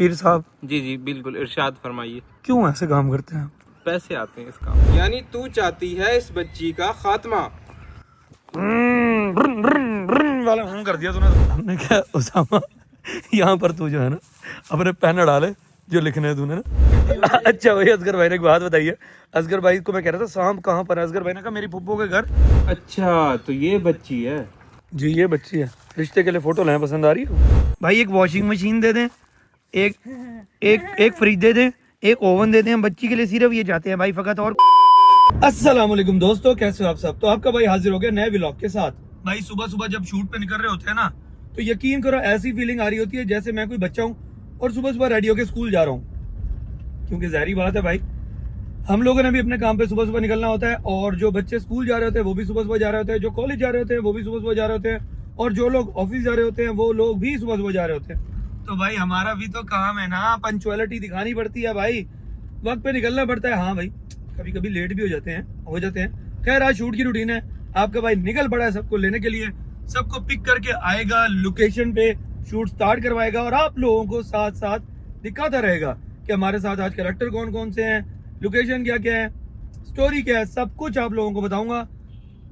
पीर साहब। जी जी बिल्कुल, इरशाद फरमाइए। क्यों ऐसे काम करते हैं? पैसे आते हैं इस काम। यानी तू चाहती है इस बच्ची का खात्मा। वाला कर दिया तूने। हमने क्या उसामा, यहाँ पर तू जो है ना अपने पेन डाले जो लिखने है तूने ना। अच्छा भाई असगर भाई ने एक बात बताइए। असगर भाई को मैं कह रहा था सांप कहाँ पर है, असगर भाई ने कहा मेरी फुप्पो के घर। अच्छा तो ये बच्ची है जी ये बच्ची है, रिश्ते के लिए फोटो लें, पसंद आ रही है भाई। एक वॉशिंग मशीन दे दें, एक एक एक फ्रिज दे दें, एक ओवन दे दें, हम बच्ची के लिए सिर्फ ये चाहते हैं भाई फकत। और अस्सलाम वालेकुम दोस्तों, कैसे हो आप सब। तो आपका भाई हाजिर हो गया नए व्लॉग के साथ। भाई सुबह सुबह जब शूट पे निकल रहे होते हैं ना, तो यकीन करो ऐसी फीलिंग आ रही होती है जैसे मैं कोई बच्चा हूँ और सुबह सुबह रेडी होकर स्कूल जा रहा हूँ। क्योंकि ज़ाहिर बात है भाई, हम लोगों ने भी अपने काम पे सुबह सुबह निकलना होता है, और जो बच्चे स्कूल जा रहे होते हैं वो भी सुबह सुबह जा रहे होते हैं, जो कॉलेज जा रहे होते हैं वो भी सुबह सुबह जा रहे होते हैं, और जो लोग ऑफिस जा रहे होते हैं वो लोग भी सुबह सुबह जा रहे होते हैं। तो भाई हमारा भी तो काम है ना, पंचुअलिटी दिखानी पड़ती है भाई, वक्त पे निकलना पड़ता है। हाँ भाई कभी कभी लेट भी हो जाते हैं। खैर आज शूट की रूटीन है, आपका भाई निकल पड़ा है सबको लेने के लिए, सबको पिक करके आएगा लोकेशन पे, शूट स्टार्ट करवाएगा और आप लोगों को साथ साथ दिखाता रहेगा कि हमारे साथ आज कैरेक्टर कौन कौन से हैं, लोकेशन क्या क्या है, स्टोरी क्या है, सब कुछ आप लोगों को बताऊंगा।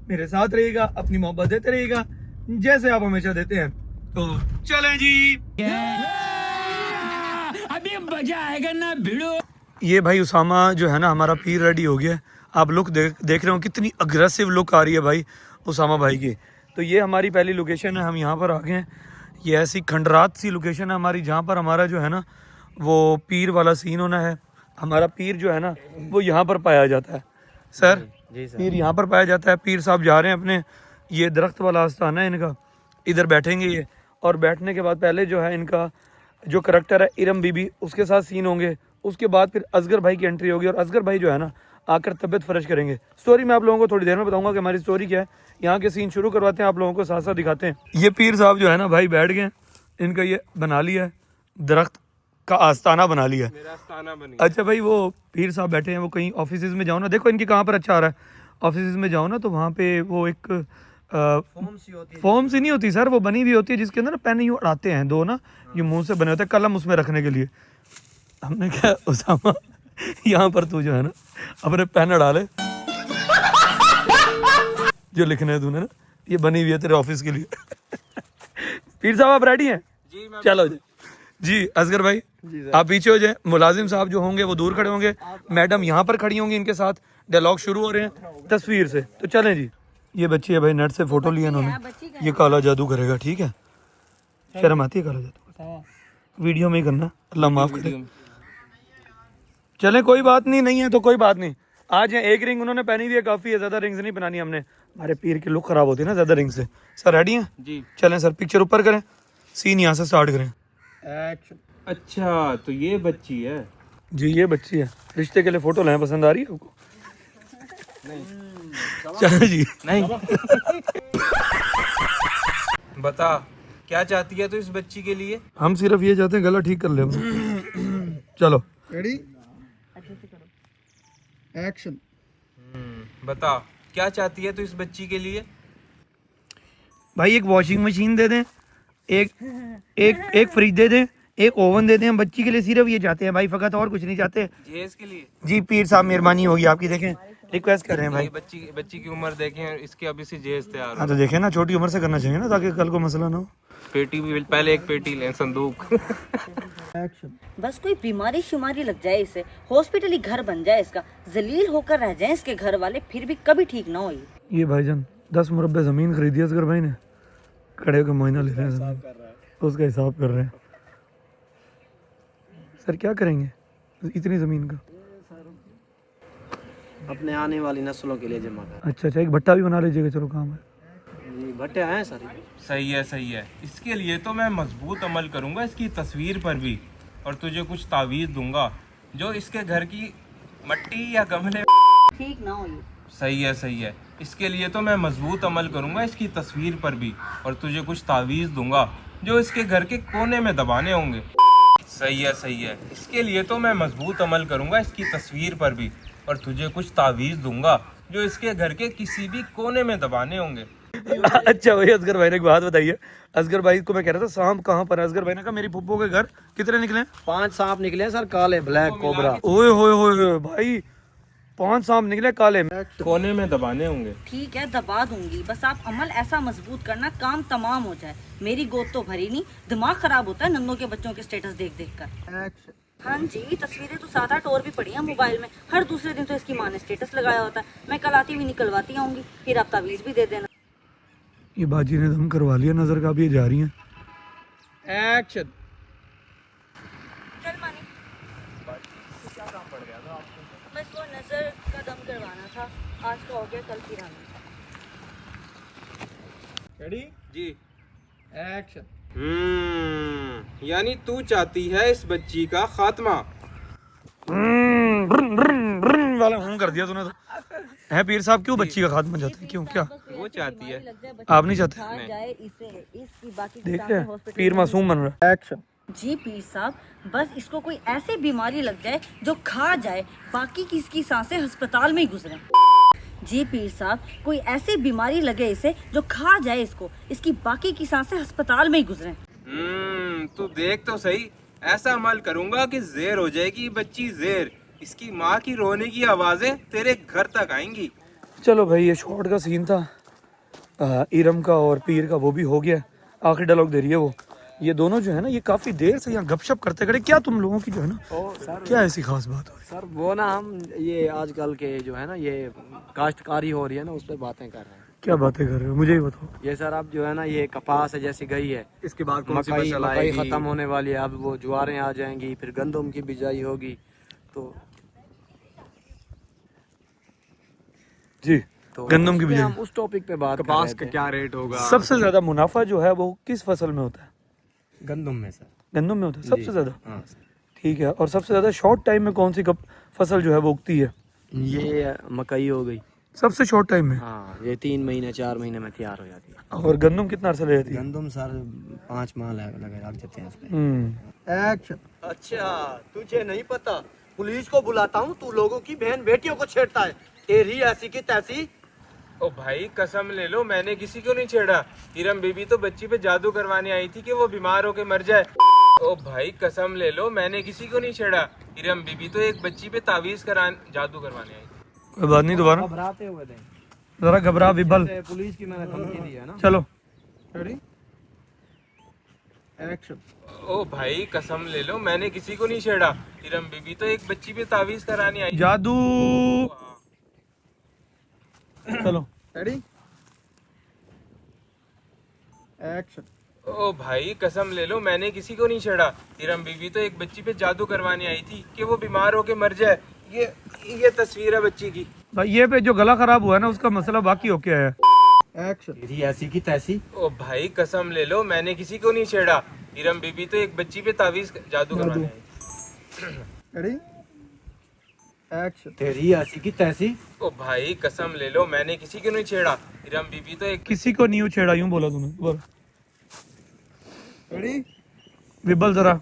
मेरे साथ रहिएगा, अपनी मोहब्बत देते रहिएगा जैसे आप हमेशा देते हैं। तो चलें जी, अभी मजा आएगा ना भिड़ो। ये भाई उसामा जो है ना हमारा पीर रेडी हो गया। आप लुक देख रहे हो कितनी अग्रेसिव लुक आ रही है भाई उसामा भाई की। तो ये हमारी पहली लोकेशन है, हम यहाँ पर आ गए हैं। ये ऐसी खंडरात सी लोकेशन है हमारी, जहाँ पर हमारा जो है ना वो पीर वाला सीन होना है। हमारा पीर जो है ना वो यहाँ पर पाया जाता है। सर जी सर। पीर यहाँ पर पाया जाता है। पीर साहब जा रहे हैं अपने, ये दरख्त वाला आस्थाना है इनका, इधर बैठेंगे ये, और बैठने के बाद पहले जो है इनका जो करैक्टर है इरम बीबी, उसके साथ सीन होंगे। उसके बाद फिर असगर भाई की एंट्री होगी, और असगर भाई जो है ना आकर तबियत फर्ज करेंगे। स्टोरी मैं आप लोगों को थोड़ी देर में बताऊंगा कि हमारी स्टोरी क्या है। यहाँ के सीन शुरू करवाते हैं, आप लोगों को साथ साथ दिखाते हैं। ये पीर साहब जो है ना भाई बैठ गए, इनका ये बना लिया है, दरख्त का आस्ताना बना लिया है। मेरा आस्ताना बन गया। अच्छा भाई वो पीर साहब बैठे हैं, वो कहीं ऑफिस में जाओ ना, देखो इनकी कहाँ पर अच्छा आ रहा है। ऑफिस में जाओ ना तो वहाँ पे वो एक फॉर्म सी नहीं होती सर, वो बनी हुई होती है जिसके अंदर ना पेन यूँ अड़ाते हैं दो ना, ये मुंह से बने होते हैं, कलम उसमें रखने के लिए। हमने क्या उसामा, यहाँ पर तू जो है ना अपने पेन डाले जो लिखने है तूने ना, ये बनी हुई है तेरे ऑफिस के लिए। पीर साहब आप रेडी हैं? जी मैं चलो जी असगर भाई आप पीछे हो जाए, मुलाजिम साहब जो होंगे वो दूर खड़े होंगे, मैडम यहाँ पर खड़ी होंगी, इनके साथ डायलॉग शुरू हो रहे हैं तस्वीर से। तो चलें जी। ये बच्ची है भाई, नेट से फोटो लिया इन्होंने, ये काला जादू करेगा, ठीक है? शर्म आती है काला जादू, वीडियो में ही करना, अल्लाह माफ करे। चले कोई बात नहीं, नहीं है तो कोई बात नहीं। आज यहाँ एक रिंग उन्होंने पहनी हुई है, काफी है, ज्यादा रिंग्स नहीं बनानी हमने, हमारे पीर की लुक खराब होती है ना ज्यादा रिंग से। सर रेडी हैं? जी। चलें सर, पिक्चर ऊपर करें, सीन यहाँ से स्टार्ट करें। अच्छा तो ये बच्ची है जी ये बच्ची है, रिश्ते के लिए फोटो लें, पसंद आ रही है आपको? चलो जी। नहीं। बता क्या चाहती है तू इस बच्ची के लिए? हम सिर्फ ये चाहते हैं गला ठीक कर ले हम। चलो रेडी, एक्शन। बता क्या चाहती है तू इस बच्ची के लिए? भाई एक वॉशिंग मशीन दे दें, एक एक एक फ्रिज दे दें, एक ओवन दे दें, हम बच्ची के लिए सिर्फ ये चाहते हैं भाई फकत, और कुछ नहीं चाहते। जहेज के लिए? जी पीर साहब मेहरबानी होगी आपकी, देखें रिक्वेस्ट कर रहे हैं भाई। बच्ची की उम्र देखें, इसके अभी से जहेज तैयार हाँ हो। तो देखें ना, छोटी उम्र से करना चाहिए ना, ताकि कल को मसला ना हो। पेटी भी पहले एक पेटी लें, संदूक। एक्शन। बस कोई बीमारी शुमारी लग जाए इसे, हॉस्पिटल ही घर बन जाए इसका, जलील होकर रह जाए इसके घर वाले, फिर भी कभी ठीक ना हो। ये भाईजान 10 मुरब्बे जमीन खरीदी है असगर भाई ने, खड़े होकर मुआयना ले रहे हैं जमीन, उसका हिसाब कर रहे हैं। सर क्या करेंगे इतनी जमीन का? अपने आने वाली नस्लों के लिए जमा कर। अच्छा एक भट्टा भी बना लीजिएगा, चलो काम है। भट्टे आए सारे। सही है सही है। इसके लिए तो मैं मजबूत अमल करूंगा इसकी तस्वीर पर भी, और तुझे कुछ तावीज़ दूंगा जो इसके घर की मट्टी या गमले ठीक ना हो। सही है सही है। इसके लिए तो मैं मजबूत अमल करूंगा इसकी तस्वीर पर भी, और तुझे कुछ तावीज़ दूंगा जो इसके घर के कोने में दबाने होंगे। सही है सही है। इसके लिए तो मैं मजबूत अमल करूंगा इसकी तस्वीर पर भी, और तुझे कुछ तावीज़ दूंगा जो इसके घर के किसी भी कोने में दबाने होंगे। अच्छा भाई असगर भाई ने एक बात बताई है। असगर भाई को मैं कह रहा था सांप कहाँ पर है, असगर भाई ने कहा मेरी फुप्पो के घर कितने निकले? 5 सांप निकले हैं सर, काले, ब्लैक कोबरा। ओए होए होए भाई 5 सांप निकले काले। कोने में दबाने होंगे। ठीक है दबा दूंगी, बस आप अमल ऐसा मजबूत करना काम तमाम हो जाए। मेरी गोद तो भरी नहीं, दिमाग खराब होता है नन्नों के बच्चों के स्टेटस देख देख कर। Action. हाँ जी, तस्वीरें तो 7-8 और भी पड़ी हैं मोबाइल में। हर दूसरे दिन तो इसकी माँ ने स्टेटस लगाया होता है। मैं कल आती हुई निकलवाती आऊंगी, फिर आप तावीज़ भी दे देना। ये बाजी ने दम करवा लिया नजर का, भी ये जा रही हैं। Action. चल मानी, बस वो नजर का दम करवाना था, आज का हो गया, कल फिर आना। Ready? जी। Action. यानी तू चाहती है इस बच्ची का खात्मा। वाला कर दिया तूने तो। है पीर साहब क्यों बच्ची का खात्मा चाहते हैं, क्यों क्या वो चाहती है। आप नहीं चाहते? खा जाए इसे, इसकी बाकी देख किताबें रहे हैं हॉस्पिटल पीर में- मासूम बन रहा है। Action. जी पीर साहब, बस इसको कोई ऐसी बीमारी लग जाए जो खा जाए, बाकी की इसकी सांसें अस्पताल में ही गुजरे। जी पीर साहब, कोई ऐसी बीमारी लगे इसे जो खा जाए इसको, इसकी बाकी की सांसें अस्पताल में ही गुजरे। तू देख तो सही, ऐसा अमल करूंगा कि जेर हो जाएगी बच्ची जेर। इसकी माँ की रोने की आवाजें तेरे घर तक आएंगी। चलो भाई ये शॉर्ट का सीन था इरम का और पीर का, वो भी हो गया। आखिरी डायलॉग दे रही है वो। ये दोनों जो है ना, ये काफी देर से यहाँ गपशप करते खड़े। क्या तुम लोगों की जो है ना, सर क्या ऐसी खास बात हो रही सर वो ना, हम ये आजकल के जो है ना, ये काश्तकारी हो रही है ना, उस पर बातें कर रहे हैं। है? क्या बातें कर रहे हो, मुझे ही बताओ। ये सर अब जो है ना, ये कपास है जैसी गई है, इसके बाद मकई खत्म होने वाली है, अब वो ज्वारें आ जाएंगी, फिर गंदम की बिजाई होगी। तो जी गंदम की उस पे बिजाई। हम उस टॉपिक पे बात कर रहे थे। क्या रेट होगा? सबसे ज्यादा मुनाफा जो है वो किस फसल में होता है? गंदम में सर। गंदम में होता है सबसे ज्यादा। हाँ ठीक है, और सबसे ज्यादा शॉर्ट टाइम में कौन सी फसल जो है वो उगती है? ये मकई हो गई। सबसे शॉर्ट टाइम में। हाँ, ये 3 महीने 4 महीने में तैयार हो जाती है। और गंदम कितना अरसा ले जाती है? गंदम सर 5 माह लग जाते हैं इसमें। Action. अच्छा, तुझे नहीं पता, पुलिस को बुलाता हूँ, तू लोगों की बहन बेटियों को छेड़ता है। तेरी ऐसी की तैसी। ओ भाई कसम ले लो, मैंने किसी को नहीं छेड़ा। इरम बीबी तो बच्ची पे जादू करवाने आई थी कि वो बीमार होके मर जाए। ओ भाई कसम ले लो, मैंने किसी को नहीं छेड़ा। इरम बीबी तो एक बच्ची पे तावीज जादू करवाने आई थी। कोई बात नहीं, दोबारा घबराते हुए थे। जरा घबरा विबल। पुलिस की मैंने धमकी दी है ना। चलो Ready? Action. ओ भाई कसम ले लो, मैंने किसी को नहीं छेड़ा। इरम बीबी तो एक बच्ची पे तावीज कराने आई। जादू। चलो Ready? Action. ओ भाई कसम ले लो, मैंने किसी को नहीं छेड़ा। इरम बीबी तो एक बच्ची पे जादू करवाने आई थी कि वो बीमार होके मर जाए। ये तस्वीर है बच्ची की। भाई ये पे जो गला खराब हुआ है ना, उसका मसला बाकी हो क्या है? Action. तेरी ऐसी की तैसी। ओ भाई कसम ले लो, मैंने किसी को नहीं छेड़ा। इरम बीबी तो एक बच्ची पे तावीज जादू करवाने आई। Ready? Action. तेरी ऐसी की तैसी। ओ भाई कसम ले लो, मैंने किसी को नहीं छेड़ा। इरम बीबी तो एक किसी को नहीं छेड़ा, यूं बोला तूने। बोल Ready? विबल जरा।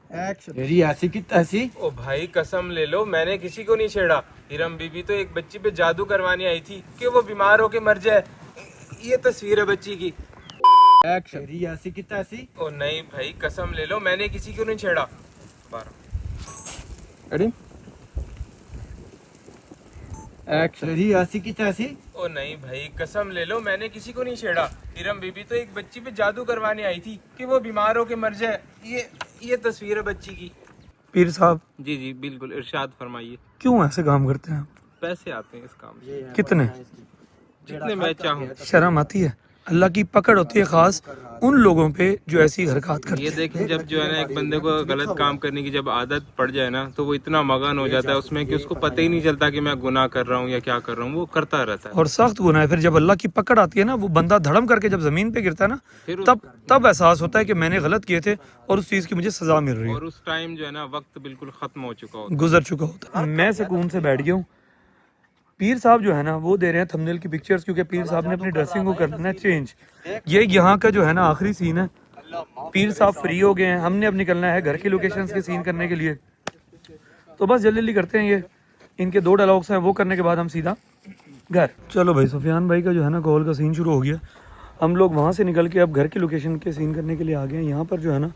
Action. तेरी ऐसी की तैसी। ओ भाई कसम ले लो, मैंने किसी को नहीं छेड़ा। इरम बीबी तो एक बच्ची पे जादू करवाने आई थी कि वो बीमार होके मर जाए। ये तस्वीर है बच्ची की। Action. तेरी ऐसी की तैसी। ओ नहीं भाई कसम ले लो, मैंने किसी को नहीं छेड़ा। 12 Ready? Action. तेरी ऐसी की तैसी। ओ नहीं भाई कसम ले लो, मैंने किसी को नहीं छेड़ा। इरम बीबी तो एक बच्ची पे जादू करवाने आई थी कि वो बीमार होके मर जाए। ये तस्वीर है बच्ची की। पीर साहब जी जी बिल्कुल, इरशाद फरमाइए। क्यों ऐसे काम करते हैं? पैसे आते हैं इस काम से, कितने? जितने मैं चाहूँ। शर्म आती है? अल्लाह की पकड़ होती है खास उन लोगों पे जो ऐसी हरकत करते ये हैं। देखें, जब जो है ना एक बंदे को गलत काम करने की जब आदत पड़ जाए ना, तो वो इतना मगन हो जाता है उसमें कि उसको पता ही नहीं चलता कि मैं गुनाह कर रहा हूँ या क्या कर रहा हूँ। वो करता रहता है। और सख्त गुनाह है। फिर जब अल्लाह की पकड़ आती है ना, वो बंदा धड़म करके जब जमीन पे गिरता है ना, फिर तब एहसास होता है कि मैंने गलत किए थे और उस चीज की मुझे सजा मिल रही है। और उस टाइम जो है ना वक्त बिल्कुल खत्म हो चुका होता गुजर चुका होता है। मैं सुकून से बैठ गया हूँ। पीर साहब जो है ना, वो दे रहे हैं थंबनेल की पिक्चर्स, क्योंकि पीर साहब ने अपनी ड्रेसिंग को करना है चेंज। ये यहाँ का जो है ना आखिरी सीन है। पीर साहब फ्री हो गए हैं, हमने अब निकलना है घर की लोकेशंस के सीन करने के लिए। तो बस जल्दी जल्दी करते हैं। ये इनके 2 डायलॉग्स हैं, वो करने के बाद हम सीधा घर। चलो भाई, सुफियान भाई का जो है ना कॉल का सीन शुरू हो गया। हम लोग वहाँ से निकल के अब घर की लोकेशन के सीन करने के लिए आ गए हैं। यहाँ पर जो है ना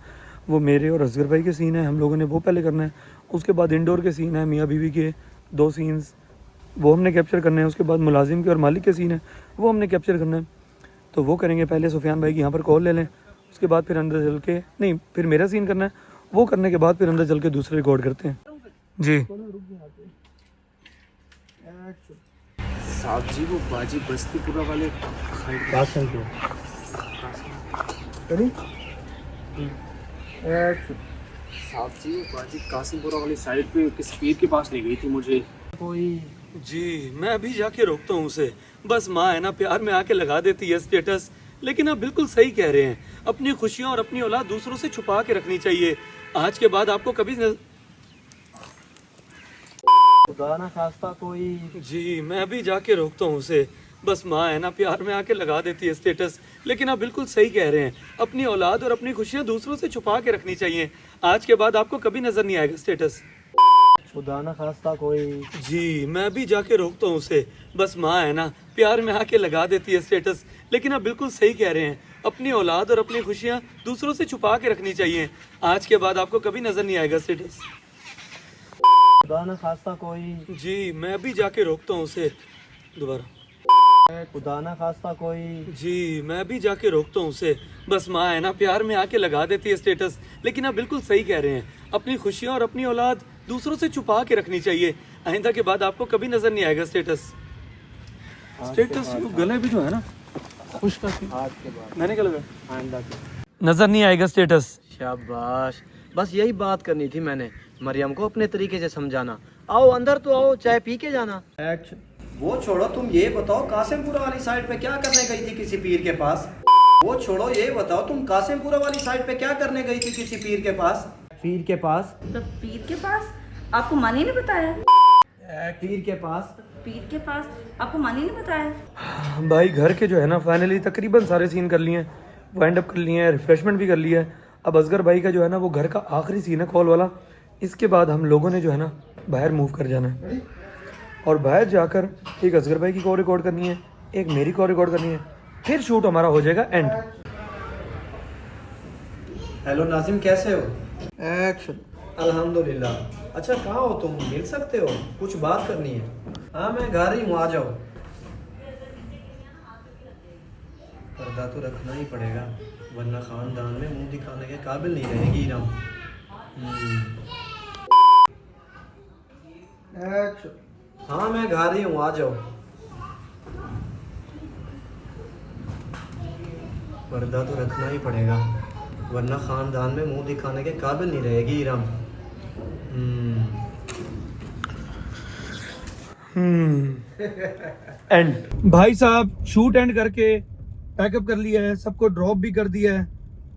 वो मेरे और असगर भाई के सीन है, हम लोगों ने वो पहले करना है। उसके बाद इंडोर के सीन है, मियाँ बीवी के 2 सीन्स वो हमने कैप्चर करने हैं। उसके बाद मुलाजिम के और मालिक के सीन है, वो हमने कैप्चर करना है। तो वो करेंगे। पहले सुफियान भाई की यहाँ पर कॉल ले लें, उसके बाद फिर अंदर चल के नहीं, फिर मेरा सीन करना है। वो करने के बाद फिर अंदर चल के दूसरे रिकॉर्ड करते हैं जी। साहब जी वो बाजी बस्तीपुरा वाले साइड कासिम को साहब जी वो बाजी कासिमपुरा वाली साइड पे किस पीर के पास ले गई थी मुझे कोई। जी मैं अभी जाके रोकता हूँ उसे। बस माँ है ना प्यार में आके लगा देती है स्टेटस। लेकिन आप बिल्कुल सही कह रहे हैं, अपनी खुशियाँ और अपनी औलाद दूसरों से छुपा के रखनी चाहिए। आज के बाद आपको कभी खुदा ना खास्ता कोई। जी मैं अभी जाके रोकता हूँ उसे। बस माँ है ना प्यार में आके लगा देती है स्टेटस। लेकिन आप बिल्कुल सही कह रहे हैं, अपनी औलाद और अपनी खुशियाँ दूसरों से छुपा के रखनी चाहिए। आज के बाद आपको कभी नजर नहीं आएगा स्टेटस। खुदा ना खास्ता कोई। जी मैं अभी जाके रोकता हूँ उसे। बस माँ है ना प्यार में आके लगा देती है स्टेटस। लेकिन आप बिल्कुल सही कह रहे हैं, अपनी औलाद और अपनी खुशियाँ दूसरों से छुपा के रखनी चाहिए। आज के बाद आपको कभी नजर नहीं आएगा स्टेटस। खुदा ना खास्ता कोई। जी मैं अभी जाके रोकता हूँ उसे। दोबारा। खुदा ना खास्ता कोई। जी मैं अभी जाके रोकता हूँ उसे। बस माँ है ना प्यार में आके लगा देती है स्टेटस। लेकिन आप बिल्कुल सही कह रहे हैं, अपनी खुशियाँ और अपनी औलाद दूसरों से छुपा के रखनी चाहिए। आइंदा के बाद आपको कभी नजर नहीं आएगा स्टेटस। स्टेटस गले भी जो है ना खुश का आज के बाद मैंने क्या लगा आइंदा के नजर नहीं आएगा स्टेटस। शाबाश, बस यही बात करनी थी मैंने। मरियम को अपने तरीके से समझाना। आओ अंदर तो आओ, चाय पी के जाना। एक्शन। वो छोड़ो, तुम ये बताओ कासिमपुरा वाली साइड पे क्या करने गई थी किसी पीर के पास? वो छोड़ो, ये बताओ तुम कासिमपुरा वाली साइड पे क्या करने गई थी किसी पीर के पास? पीर के पास? तो पीर के पास आपको मानी ने बताया? पीर के पास? पीर के पास आपको मानी ने बताया? भाई घर के जो है ना फाइनली तकरीबन सारे सीन कर लिए हैं, वाइंड अप कर लिए हैं, रिफ्रेशमेंट भी कर लिया है। अब असगर भाई का जो है ना वो घर का आखिरी सीन है कॉल वाला। इसके बाद हम लोगों ने जो है ना बाहर मूव कर जाना है और बाहर जाकर एक असगर भाई की कॉल रिकॉर्ड करनी है, एक मेरी कॉल रिकॉर्ड करनी है, फिर शूट हमारा हो जाएगा एंड। हेलो नाजिम, कैसे हो? एक्शन। अल्हम्दुलिल्लाह। अच्छा कहाँ हो तुम? मिल सकते हो? कुछ बात करनी है। हाँ मैं घर ही हूँ, आ जाओ। पर्दा तो रखना ही पड़ेगा वरना खानदान में मुंह दिखाने के काबिल नहीं रहेगी इरम। एक्शन। हाँ मैं घर ही हूँ, आ जाओ। पर्दा तो रखना ही पड़ेगा वरना खानदान में मुंह दिखाने के काबिल नहीं रहेगी इरम। एंड भाई साहब शूट एंड करके पैकअप कर लिया है, सबको ड्रॉप भी कर दिया है,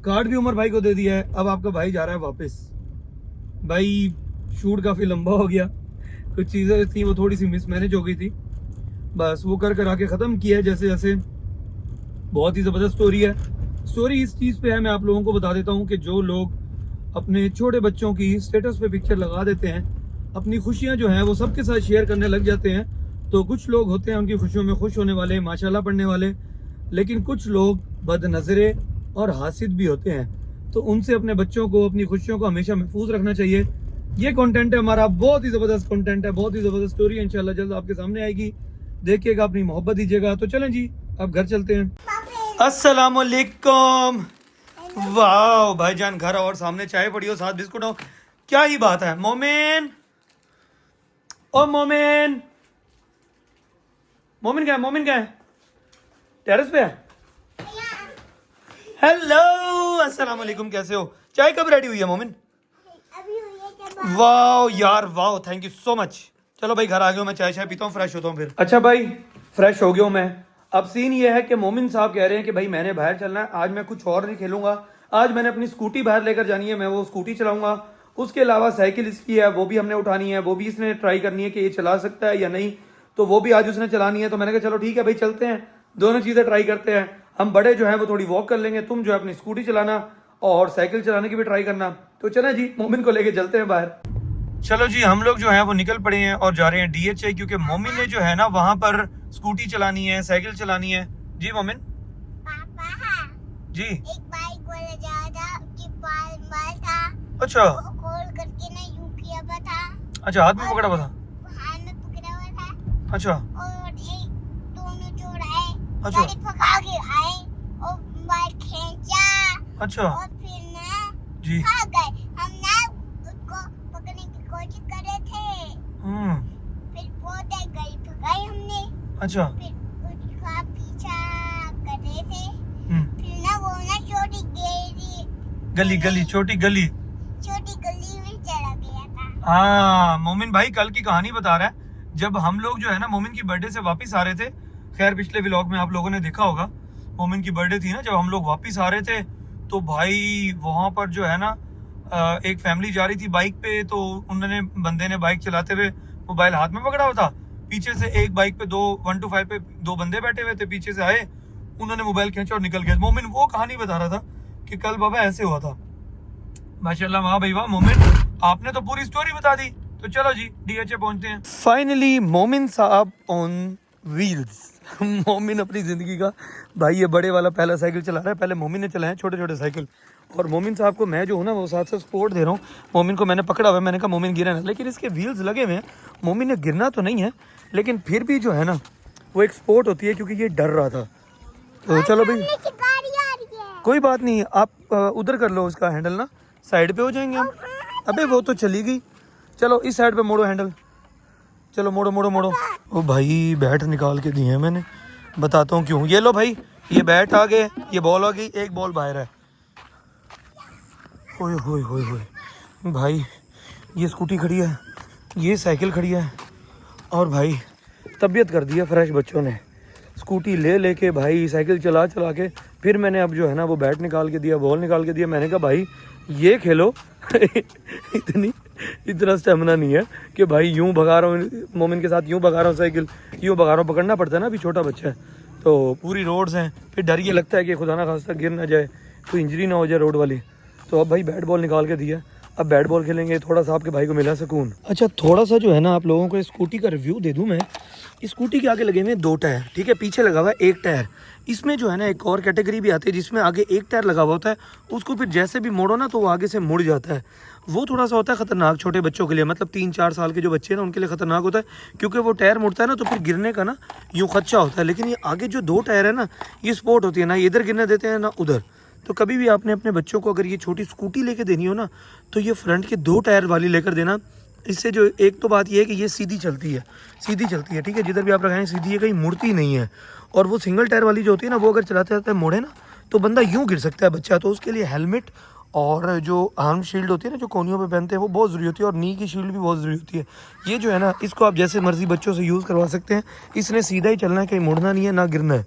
कार्ड भी उमर भाई को दे दिया है। अब आपका भाई जा रहा है वापस। भाई शूट काफ़ी लंबा हो गया, कुछ चीज़ें थी वो थोड़ी सी मिसमैनेज हो गई थी, बस वो कर आके ख़त्म किया है जैसे जैसे। बहुत ही ज़बरदस्त स्टोरी है। स्टोरी इस चीज़ पे है, मैं आप लोगों को बता देता हूँ कि जो लोग अपने छोटे बच्चों की स्टेटस पे पिक्चर लगा देते हैं, अपनी खुशियाँ जो हैं वो सबके साथ शेयर करने लग जाते हैं, तो कुछ लोग होते हैं उनकी खुशियों में खुश होने वाले, माशाल्लाह पढ़ने वाले, लेकिन कुछ लोग बदनज़रे और हासिद भी होते हैं। तो उनसे अपने बच्चों को, अपनी खुशियों को हमेशा महफूज रखना चाहिए। ये कंटेंट है हमारा, बहुत ही ज़बरदस्त कंटेंट है, बहुत ही ज़बरदस्त स्टोरी है। इंशाल्लाह जल्द आपके सामने आएगी, देखिएगा, अपनी मोहब्बत दीजिएगा। तो चलें जी अब घर चलते हैं। अस्सलामुअलैकुम। वाह भाईजान घर और सामने चाय पड़ी हो, साथ बिस्कुट हो, क्या ही बात है। मोमिन, ओ मोमिन, मोमिन क्या है? मोमिन क्या है? टेरेस पे है? हेलो अस्सलाम वालेकुम, कैसे हो? चाय कब रेडी हुई है मोमिन? वाह यार वाह, थैंक यू सो मच। चलो भाई घर आ गया हूँ, मैं चाय चाय पीता हूँ, फ्रेश होता हूँ फिर। अच्छा भाई फ्रेश हो गया हूँ मैं। अब सीन ये है कि मोमिन साहब कह रहे हैं कि भाई मैंने बाहर चलना है, आज मैं कुछ और नहीं खेलूंगा, आज मैंने अपनी स्कूटी बाहर लेकर जानी है, मैं वो स्कूटी चलाऊंगा। उसके अलावा साइकिल इसकी है, वो भी हमने उठानी है, वो भी इसने ट्राई करनी है कि ये चला सकता है या नहीं, तो वो भी आज उसने चलानी है। तो मैंने कहा चलो ठीक है भाई चलते हैं, दोनों चीज़ें ट्राई करते हैं। हम बड़े जो है वो थोड़ी वॉक कर लेंगे, तुम जो है अपनी स्कूटी चलाना और साइकिल चलाने की भी ट्राई करना। तो चले जी मोमिन को लेके चलते हैं बाहर। चलो जी हम लोग जो है वो निकल पड़े हैं और जा रहे हैं DHA, क्योंकि मोमिन ने जो है ना वहाँ पर स्कूटी चलानी है, साइकिल चलानी है। जी मोमिन पापा जी। एक बाइक वाला जा था, उसके पास माल था, अच्छा वो कॉल करके ना यूं किया हुआ था, अच्छा, हाथ में पकड़ा हुआ था। हाथ में पकड़ा हुआ था, अच्छा और एक दोनों चोर आए, अच्छा। गाड़ी भगा के आए और बाइक खींचा अच्छा और फिर ना जी। भाग गए। हम ना उसको पकड़ने की कोशिश कर रहे थे, फिर बहुत देर गाड़ी भगाई हमने, अच्छा फिर उसका पीछा कर रहे थे, हम्म, फिर ना वो ना छोटी गली छोटी गली। में चला गया था। हाँ मोमिन भाई कल की कहानी बता रहा है। जब हम लोग जो है ना मोमिन की बर्थडे से वापस आ रहे थे, खैर पिछले व्लॉग में आप लोगों ने देखा होगा, मोमिन की बर्थडे थी ना, जब हम लोग वापस आ रहे थे तो भाई वहां पर जो है ना एक फैमिली जा रही थी बाइक पे, तो उन्होंने बंदे ने बाइक चलाते हुए मोबाइल हाथ में पकड़ा हुआ था, पीछे से एक बाइक पे 1 to 5 पे 2 बंदे बैठे हुए थे, पीछे से आए, उन्होंने मोबाइल खींचा और निकल गए। मोमिन वो कहानी बता रहा था कि कल बाबा ऐसे हुआ था। माशाल्लाह, वाह भाई वाह मोमिन, आपने तो पूरी स्टोरी बता दी। तो चलो जी डीएचए पहुंचते हैं। फाइनली मोमिन साहब ऑन व्हील्स। मोमिन अपनी जिंदगी का भाई ये बड़े वाला पहला साइकिल चला रहा है। पहले मोमिन ने चलाया छोटे छोटे साइकिल, और मोमिन साहब को मैं जो हूँ ना वो साथ साथ सपोर्ट दे रहा हूँ। मोमिन को मैंने पकड़ा हुआ है, मैंने कहा मोमिन गिरा ना, लेकिन इसके व्हील्स लगे हुए हैं। मोमिन ने गिरना तो नहीं है, लेकिन फिर भी जो है ना वो एक स्पोर्ट होती है, क्योंकि ये डर रहा था। तो चलो भाई गाड़ी आ रही है। कोई बात नहीं, आप उधर कर लो उसका हैंडल ना, साइड पे हो जाएंगे हम। अबे वो तो चली गई, चलो इस साइड पे मोड़ो हैंडल, चलो मोड़ो मोड़ो मोड़ो। ओ भाई बैट निकाल के दिए हैं मैंने, बताता हूँ क्यों। ये लो भाई, ये बैट आ गए, ये बॉल आ गई, एक बॉल बाहर है। ओए होए होए होए भाई, ये स्कूटी खड़ी है, ये साइकिल खड़ी है, और भाई तबीयत कर दी है फ्रेश बच्चों ने। स्कूटी ले लेके भाई साइकिल चला चला के फिर मैंने अब जो है ना वो बैट निकाल के दिया, बॉल निकाल के दिया। मैंने कहा भाई ये खेलो। इतना स्टेमिना नहीं है कि भाई यूं भगा रहा हूँ मोमिन के साथ, यूं भगा रहा हूँ साइकिल, यूं भगा रहा हूँ, पकड़ना पड़ता है ना, अभी छोटा बच्चा है। तो पूरी रोड्स हैं, फिर डर ये लगता है कि खुदा ना खास्ता गिर ना जाए, कोई इंजरी ना हो जाए रोड वाली। तो अब भाई बैट बॉल निकाल के दिया, अब बैट बॉल खेलेंगे। थोड़ा सा आपके भाई को मिला सुकून। अच्छा थोड़ा सा जो है ना आप लोगों को स्कूटी का रिव्यू दे दूं मैं। स्कूटी के आगे लगे हुए हैं 2 टायर, ठीक है, पीछे लगा हुआ है 1 टायर। इसमें जो है ना एक और कैटेगरी भी आती है जिसमें आगे 1 टायर लगा हुआ होता है, उसको फिर जैसे भी मोड़ो ना तो वो आगे से मुड़ जाता है। वो थोड़ा सा होता है खतरनाक छोटे बच्चों के लिए, मतलब 3-4 साल के जो बच्चे हैं ना उनके लिए खतरनाक होता है, क्योंकि वो टायर मुड़ता है ना तो फिर गिरने का ना यूँ खदशा होता है। लेकिन ये आगे जो 2 टायर है ना, ये स्पोर्ट होती है ना, इधर गिरने देते हैं ना उधर। तो कभी भी आपने अपने बच्चों को अगर ये छोटी स्कूटी लेके देनी हो ना, तो ये फ्रंट के 2 टायर वाली लेकर देना। इससे जो एक तो बात ये है कि ये सीधी चलती है, ठीक है, जिधर भी आप लगाएं सीधी है, कहीं मुड़ती नहीं है। और वो सिंगल टायर वाली जो होती है ना, वो अगर चलाते जाते मोड़े ना तो बंदा यूँ गिर सकता है बच्चा। तो उसके लिए हेलमेट और जो आर्म शील्ड होती है ना, जो कोनियों पे पहनते हैं, वो बहुत ज़रूरी होती है, और नी की शील्ड भी बहुत ज़रूरी होती है। ये जो है ना, इसको आप जैसे मर्जी बच्चों से यूज़ करवा सकते हैं। इसने सीधा ही चलना है, कहीं मुड़ना नहीं है, ना गिरना है।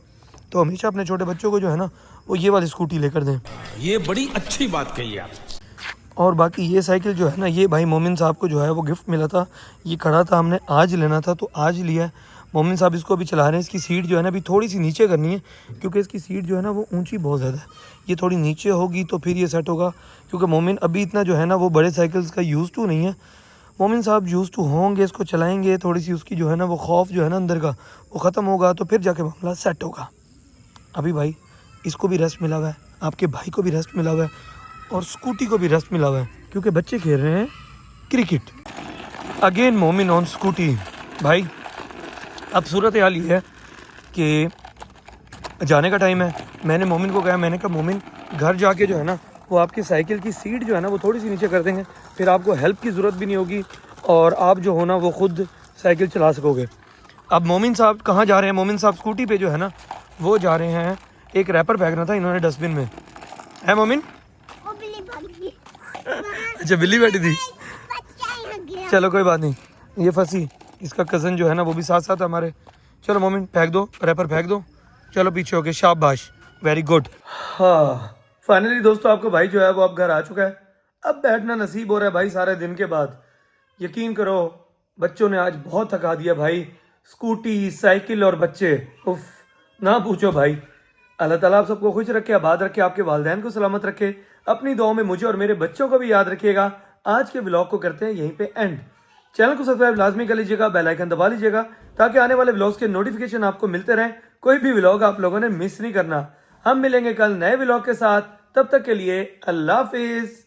तो हमेशा अपने छोटे बच्चों को जो है ना वो ये वाली स्कूटी लेकर दें। ये बड़ी अच्छी बात कही आप। और बाकी ये साइकिल जो है ना, ये भाई मोमिन साहब को जो है वो गिफ्ट मिला था। ये खड़ा था, हमने आज लेना था तो आज लिया है। मोमिन साहब इसको अभी चला रहे हैं। इसकी सीट जो है ना अभी थोड़ी सी नीचे करनी है, क्योंकि इसकी सीट जो है ना वो ऊंची बहुत ज़्यादा है। ये थोड़ी नीचे होगी तो फिर ये सेट होगा, क्योंकि मोमिन अभी इतना जो है ना वो बड़े साइकिल्स का यूज़ टू नहीं है। मोमिन साहब यूज़ टू होंगे, इसको चलाएँगे, थोड़ी सी उसकी जो है ना वो खौफ जो है ना अंदर का वो ख़त्म होगा, तो फिर जाके मामला सेट होगा। अभी भाई इसको भी रेस्ट मिला हुआ है, आपके भाई को भी रेस्ट मिला हुआ है, और स्कूटी को भी रेस्ट मिला हुआ है, क्योंकि बच्चे खेल रहे हैं क्रिकेट। अगेन मोमिन ऑन स्कूटी। भाई अब सूरत हाल ये है कि जाने का टाइम है। मैंने मोमिन को कहा, मैंने कहा मोमिन घर जाके जो है ना वो आपकी साइकिल की सीट जो है ना वो थोड़ी सी नीचे कर देंगे, फिर आपको हेल्प की ज़रूरत भी नहीं होगी, और आप जो हो ना वो खुद साइकिल चला सकोगे। अब मोमिन साहब कहाँ जा रहे हैं? मोमिन साहब स्कूटी पे जो है ना वो जा रहे हैं, एक रैपर फेंकना था इन्होंने डस्टबिन में। है मोमिन? वो बिल्ली भाग गई। अच्छा बिल्ली बैठी थी, बच्चा ही लग गया। चलो कोई बात नहीं, ये फंसी। इसका कज़न जो है ना वो भी साथ साथ हमारे। चलो मोमिन फेंक दो, रैपर फेंक दो, चलो पीछे होके, शाबाश, वेरी गुड। हाँ फाइनली दोस्तों आपका भाई जो है वो अब घर आ चुका है। अब बैठना नसीब हो रहा है भाई सारे दिन के बाद। यकीन करो बच्चों ने आज बहुत थका दिया भाई, स्कूटी, साइकिल और बच्चे, उफ ना पूछो भाई। अल्लाह ताला आप सबको खुश रखे, आबाद रखे, आपके वालिदैन को सलामत रखे। अपनी दुआओं में मुझे और मेरे बच्चों को भी याद रखिएगा। आज के व्लॉग को करते हैं यहीं पे एंड। चैनल को सब्सक्राइब लाजमी कर लीजिएगा, बेल आइकन दबा लीजिएगा ताकि आने वाले व्लॉग्स के नोटिफिकेशन आपको मिलते रहें। कोई भी व्लॉग आप लोगों ने मिस नहीं करना। हम मिलेंगे कल नए व्लॉग के साथ, तब तक के लिए अल्लाह हाफिज।